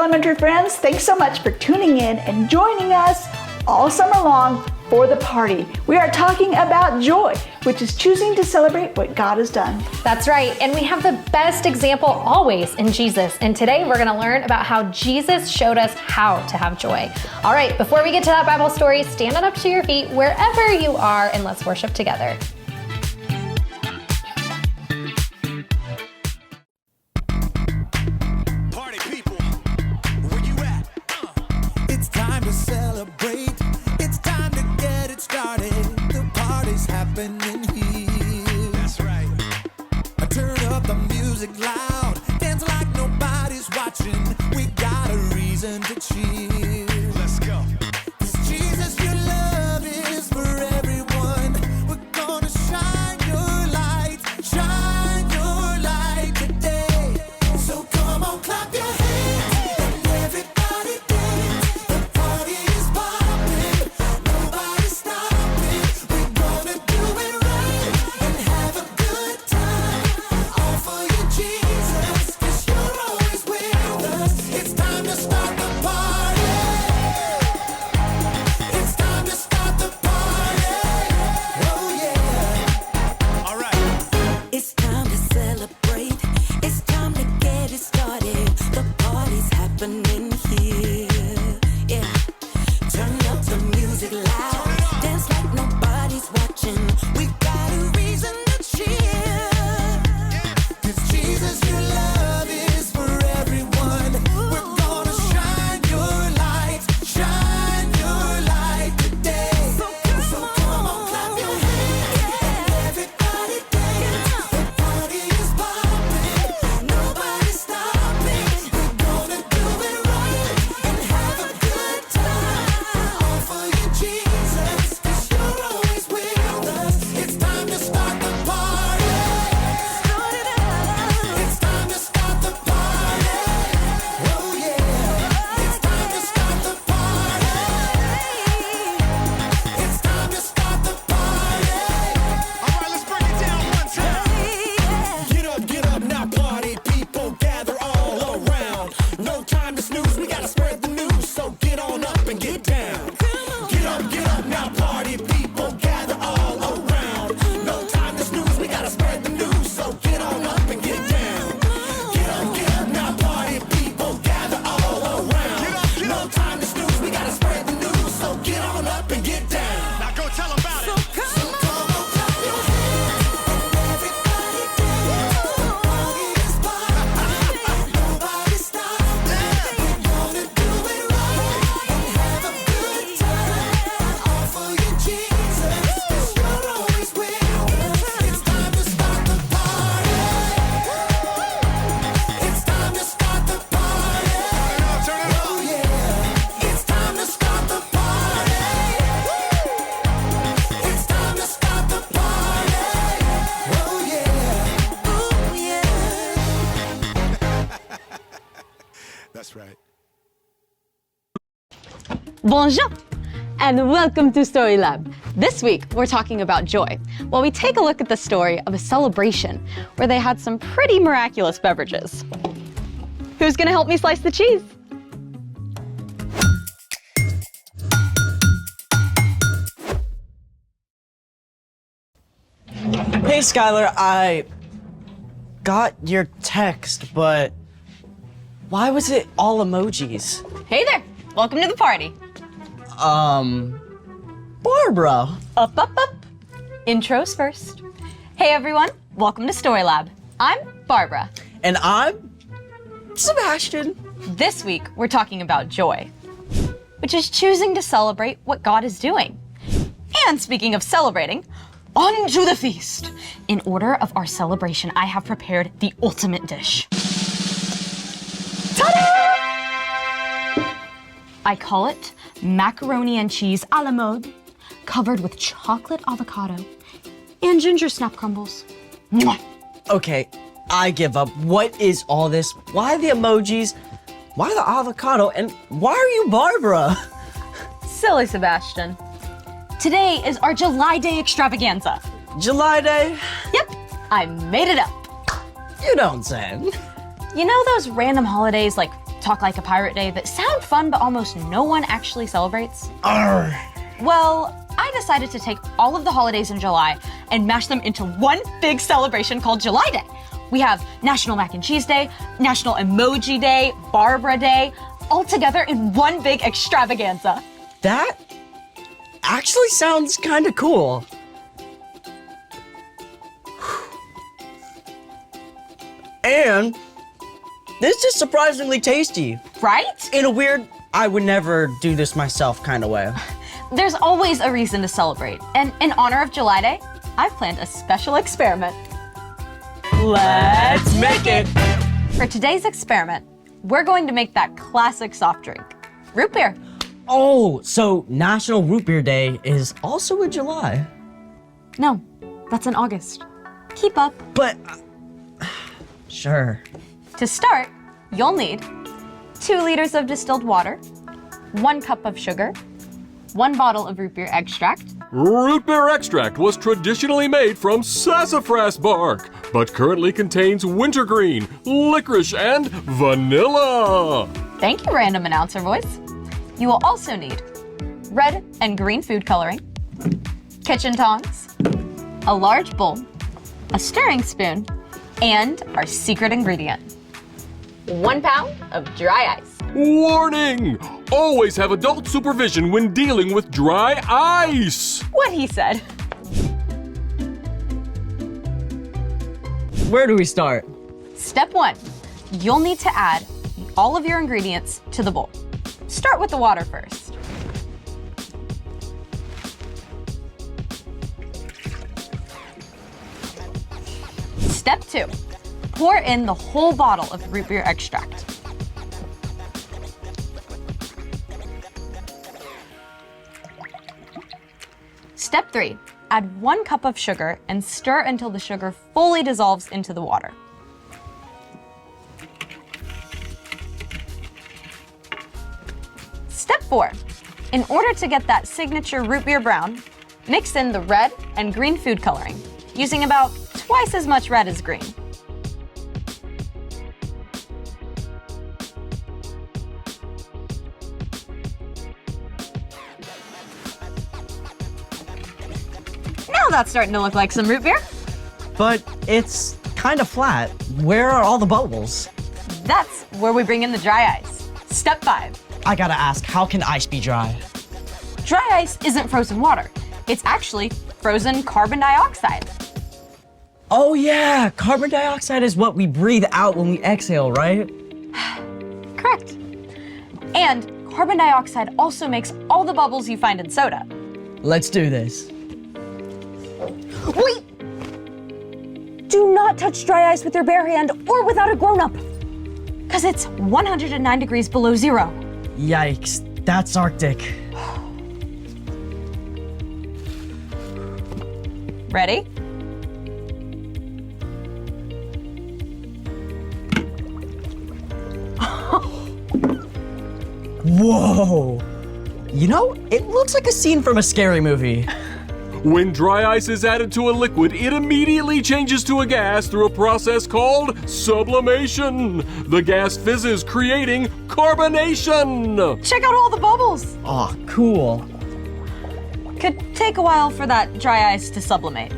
elementary friends. Thanks so much for tuning in and joining us all summer long for the party. We are talking about joy, which is choosing to celebrate what God has done. That's right, and we have the best example always in Jesus. And today we're gonna learn about how Jesus showed us how to have joy. All right, before we get to that Bible story, stand on up to your feet wherever you are and let's worship together. Party people, where you at? It's time to celebrate. It's time to get it started. The party's happening here. That's right. I turn up the music loud. Dance like nobody's watching. We got a reason to cheer. Let's go. 'Cause Jesus, your love is for everyone. We're gonna shine your light today. So come on, clap your hands and everybody dance. The party is popping, nobody's stopping. We're gonna do it right and have a good time. All for you, Jesus, 'cause you're always with us. It's time to start the party. It's time to start the party. Oh yeah. All right. It's time to celebrate. It's time to get it started. The party's happening here. Yeah. Turn up the music loud. Dance like nobody's watching. We've got a reason to cheer. 'Cause Jesus, your love is for everyone. We're gonna shine your light today. So come on, clap your hands and everybody dance. The party is popping, nobody's stopping. We're gonna do it right and have a good time. All for you, Jesus, 'cause you're always with us. It's time to start the party. Start it up. It's time to start the party. Oh yeah. It's time to start the party. It's time to start the party. All right, let's break it down one time. Get up now, party people, gather all around. No time to snooze, we gotta spread the news, so get on up and get down. Get up now, party people, gather all around. No time to snooze, we gotta spread the news, so get on up and get down. Get up now, party people, gather all around. No time to snooze, we gotta spread the news, so get on up and get down. Now go tell them about it. So come on, clap your hands and everybody dance. The party is popping, nobody's stopping. We're gonna do it right and have a good time. All for you, Jesus, 'cause you're always with us. It's time to start the party. It's time to start the party. Turn it up. Oh yeah. It's time to start the party. It's time to start the party. Oh yeah. Oh yeah. That's right. Bonjour, and welcome to Story Lab. This week, we're talking about joy. Well, we take a look at the story of a celebration where they had some pretty miraculous beverages. Who's gonna help me slice the cheese? Hey Skylar, I got your text, but why was it all emojis? Hey there, welcome to the party. Barbara. Up. Intros first. Hey everyone, welcome to Story Lab. I'm Barbara. And I'm Sebastian. This week, we're talking about joy, which is choosing to celebrate what God is doing. And speaking of celebrating, on to the feast. In order of our celebration, I have prepared the ultimate dish. Ta-da! I call it macaroni and cheese a la mode, covered with chocolate avocado and ginger snap crumbles. Mwah! Okay, I give up. What is all this? Why the emojis? Why the avocado? And why are you Barbara? Silly Sebastian. Today is our July Day extravaganza. July Day? Yep, I made it up. You don't say. You know those random holidays like Talk Like a Pirate Day that sound fun but almost no one actually celebrates? Arr. Well, I decided to take all of the holidays in July and mash them into one big celebration called July Day. We have National Mac and Cheese Day, National Emoji Day, Barbara Day, all together in one big extravaganza. That actually sounds kind of cool. And this is surprisingly tasty. Right? In a weird, I would never do this myself kind of way. There's always a reason to celebrate, and in honor of July Day, I've planned a special experiment. Let's make it! For today's experiment, we're going to make that classic soft drink, root beer. Oh, so National Root Beer Day is also in July. No, that's in August. Keep up. But, sure. To start, you'll need 2 liters of distilled water, 1 cup of sugar, 1 bottle of root beer extract. Root beer extract was traditionally made from sassafras bark, but currently contains wintergreen, licorice, and vanilla. Thank you, random announcer voice. You will also need red and green food coloring, kitchen tongs, a large bowl, a stirring spoon, and our secret ingredient, 1 pound of dry ice. Warning! Always have adult supervision when dealing with dry ice. What he said. Where do we start? Step 1, you'll need to add all of your ingredients to the bowl. Start with the water first. Step 2, pour in the whole bottle of root beer extract. Step 3, add 1 cup of sugar and stir until the sugar fully dissolves into the water. Step 4, in order to get that signature root beer brown, mix in the red and green food coloring, using about twice as much red as green. Now that's starting to look like some root beer. But it's kind of flat. Where are all the bubbles? That's where we bring in the dry ice. Step 5. I gotta ask, how can ice be dry? Dry ice isn't frozen water. It's actually frozen carbon dioxide. Oh yeah, carbon dioxide is what we breathe out when we exhale, right? Correct. And carbon dioxide also makes all the bubbles you find in soda. Let's do this. Wait! Do not touch dry ice with your bare hand or without a grown-up, because it's 109 degrees below zero. Yikes, that's Arctic. Ready? Whoa! You know, it looks like a scene from a scary movie. When dry ice is added to a liquid, it immediately changes to a gas through a process called sublimation. The gas fizzes, creating carbonation. Check out all the bubbles. Aw, cool. Could take a while for that dry ice to sublimate.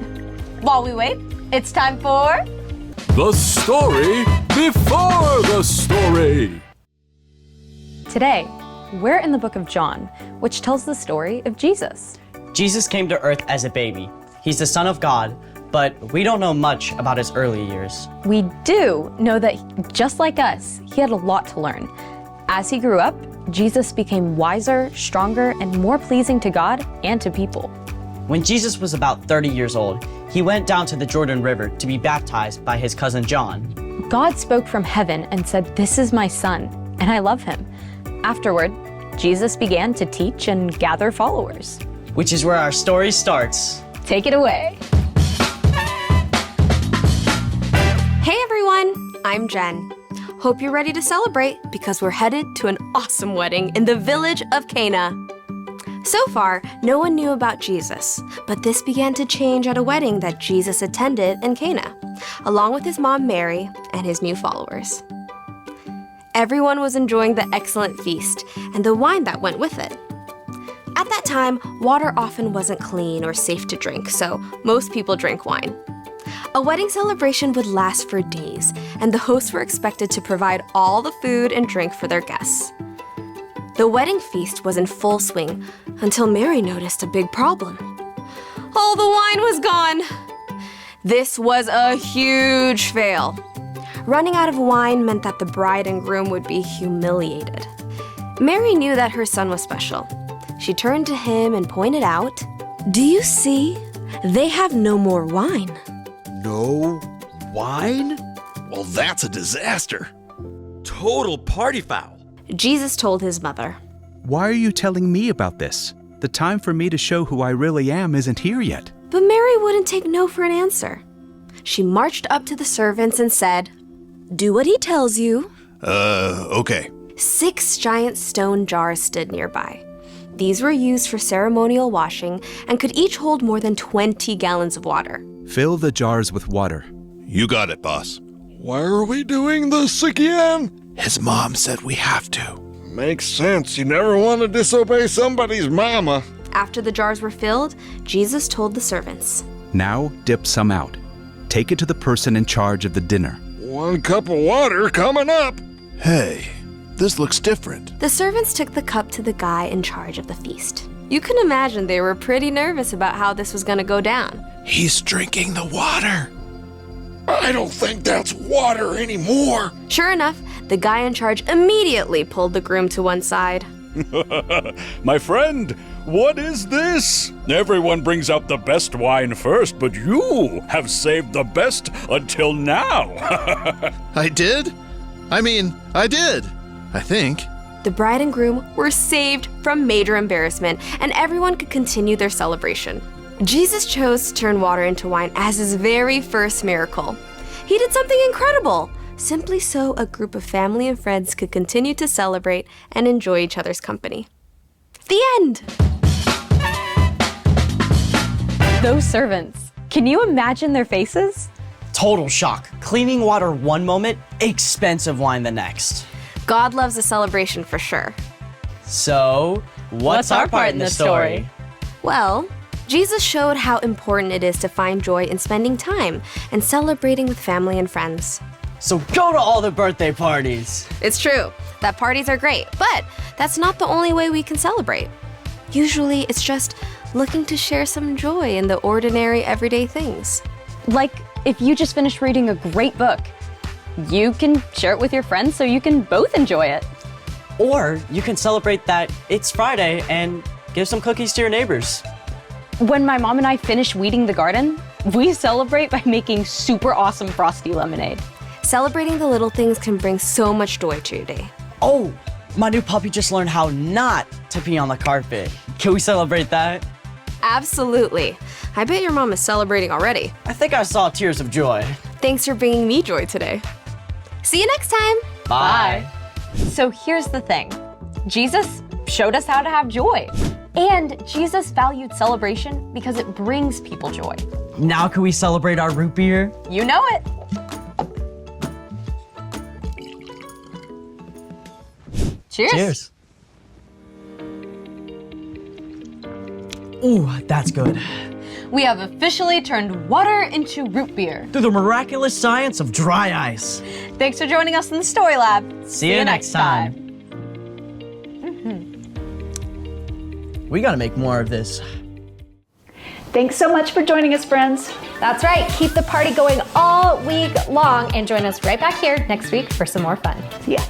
While we wait, it's time for... The story before the story. Today, we're in the book of John, which tells the story of Jesus. Jesus came to earth as a baby. He's the Son of God, but we don't know much about his early years. We do know that, just like us, he had a lot to learn. As he grew up, Jesus became wiser, stronger, and more pleasing to God and to people. When Jesus was about 30 years old, he went down to the Jordan River to be baptized by his cousin John. God spoke from heaven and said, "This is my son, and I love him." Afterward, Jesus began to teach and gather followers. Which is where our story starts. Take it away. Hey everyone, I'm Jen. Hope you're ready to celebrate because we're headed to an awesome wedding in the village of Cana. So far, no one knew about Jesus, but this began to change at a wedding that Jesus attended in Cana, along with his mom Mary and his new followers. Everyone was enjoying the excellent feast and the wine that went with it. At that time, water often wasn't clean or safe to drink, so most people drank wine. A wedding celebration would last for days, and the hosts were expected to provide all the food and drink for their guests. The wedding feast was in full swing until Mary noticed a big problem. All the wine was gone! This was a huge fail. Running out of wine meant that the bride and groom would be humiliated. Mary knew that her son was special. She turned to him and pointed out, "Do you see? They have no more wine." No wine? Well, that's a disaster. Total party foul. Jesus told his mother, Why are you telling me about this? The time for me to show who I really am isn't here yet. but Mary wouldn't take no for an answer. She marched up to the servants and said, "Do what he tells you." Okay. 6 giant stone jars stood nearby. These were used for ceremonial washing and could each hold more than 20 gallons of water. Fill the jars with water. You got it, boss. Why are we doing this again? His mom said we have to. Makes sense. You never want to disobey somebody's mama. After the jars were filled, Jesus told the servants, Now dip some out. Take it to the person in charge of the dinner. 1 cup of water coming up. Hey, this looks different. The servants took the cup to the guy in charge of the feast. You can imagine they were pretty nervous about how this was going to go down. He's drinking the water. I don't think that's water anymore. Sure enough, the guy in charge immediately pulled the groom to one side. My friend, what is this? Everyone brings out the best wine first, but you have saved the best until now. I did? I did. I think. The bride and groom were saved from major embarrassment, and everyone could continue their celebration. Jesus chose to turn water into wine as his very first miracle. He did something incredible, simply so a group of family and friends could continue to celebrate and enjoy each other's company. The end! Those servants, can you imagine their faces? Total shock. Cleaning water one moment, expensive wine the next. God loves a celebration for sure. So, what's our part in the story? Well, Jesus showed how important it is to find joy in spending time and celebrating with family and friends. So go to all the birthday parties. It's true that parties are great, but that's not the only way we can celebrate. Usually, it's just looking to share some joy in the ordinary, everyday things. Like if you just finished reading a great book, you can share it with your friends so you can both enjoy it. Or you can celebrate that it's Friday and give some cookies to your neighbors. When my mom and I finish weeding the garden, we celebrate by making super awesome frosty lemonade. Celebrating the little things can bring so much joy to your day. Oh, my new puppy just learned how not to pee on the carpet. Can we celebrate that? Absolutely. I bet your mom is celebrating already. I think I saw tears of joy. Thanks for bringing me joy today. See you next time. Bye. So here's the thing. Jesus showed us how to have joy. And Jesus valued celebration because it brings people joy. Now can we celebrate our root beer? You know it. Cheers. Cheers. Ooh, that's good. We have officially turned water into root beer. Through the miraculous science of dry ice. Thanks for joining us in the Story Lab. See you next time. We gotta make more of this. Thanks so much for joining us, friends. That's right. Keep the party going all week long and join us right back here next week for some more fun. See ya.